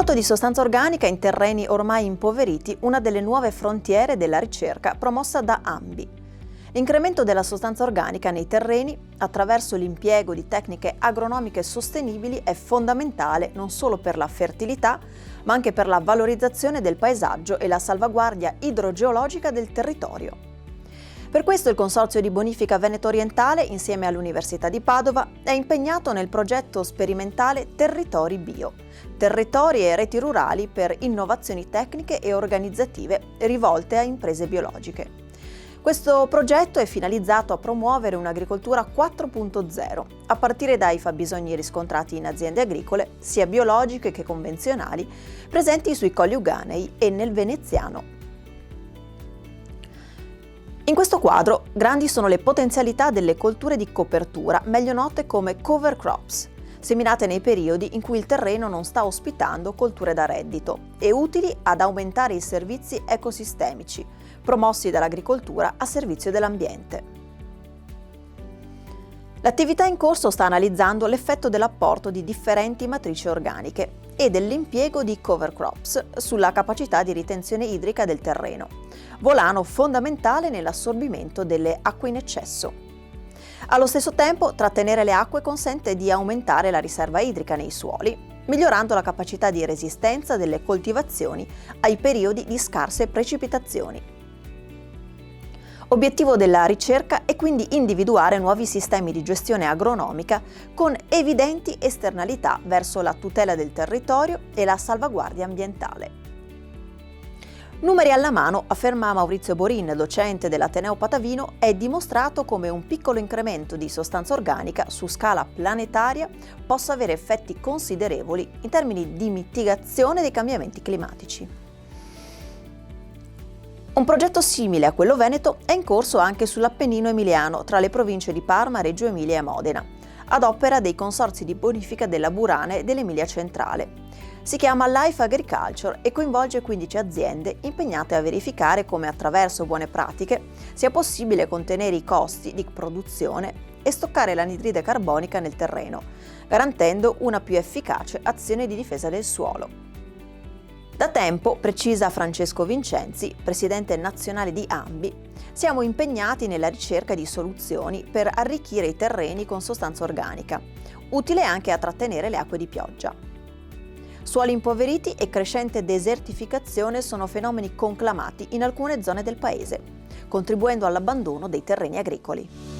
L'apporto di sostanza organica in terreni ormai impoveriti, una delle nuove frontiere della ricerca promossa da AMBI. L'incremento della sostanza organica nei terreni, attraverso l'impiego di tecniche agronomiche sostenibili, è fondamentale non solo per la fertilità, ma anche per la valorizzazione del paesaggio e la salvaguardia idrogeologica del territorio. Per questo il Consorzio di Bonifica Veneto Orientale, insieme all'Università di Padova, è impegnato nel progetto sperimentale Territori Bio, territori e reti rurali per innovazioni tecniche e organizzative rivolte a imprese biologiche. Questo progetto è finalizzato a promuovere un'agricoltura 4.0, a partire dai fabbisogni riscontrati in aziende agricole, sia biologiche che convenzionali, presenti sui Colli Euganei e nel Veneziano. In questo quadro, grandi sono le potenzialità delle colture di copertura, meglio note come cover crops, seminate nei periodi in cui il terreno non sta ospitando colture da reddito e utili ad aumentare i servizi ecosistemici, promossi dall'agricoltura a servizio dell'ambiente. L'attività in corso sta analizzando l'effetto dell'apporto di differenti matrici organiche e dell'impiego di cover crops sulla capacità di ritenzione idrica del terreno, volano fondamentale nell'assorbimento delle acque in eccesso. Allo stesso tempo, trattenere le acque consente di aumentare la riserva idrica nei suoli, migliorando la capacità di resistenza delle coltivazioni ai periodi di scarse precipitazioni. Obiettivo della ricerca è quindi individuare nuovi sistemi di gestione agronomica con evidenti esternalità verso la tutela del territorio e la salvaguardia ambientale. Numeri alla mano, afferma Maurizio Borin, docente dell'Ateneo Patavino, è dimostrato come un piccolo incremento di sostanza organica su scala planetaria possa avere effetti considerevoli in termini di mitigazione dei cambiamenti climatici. Un progetto simile a quello veneto è in corso anche sull'Appennino emiliano, tra le province di Parma, Reggio Emilia e Modena, ad opera dei consorzi di bonifica della Burane e dell'Emilia Centrale. Si chiama Life Agriculture e coinvolge 15 aziende impegnate a verificare come attraverso buone pratiche sia possibile contenere i costi di produzione e stoccare l'anidride carbonica nel terreno, garantendo una più efficace azione di difesa del suolo. Da tempo, precisa Francesco Vincenzi, presidente nazionale di AMBI, siamo impegnati nella ricerca di soluzioni per arricchire i terreni con sostanza organica, utile anche a trattenere le acque di pioggia. Suoli impoveriti e crescente desertificazione sono fenomeni conclamati in alcune zone del paese, contribuendo all'abbandono dei terreni agricoli.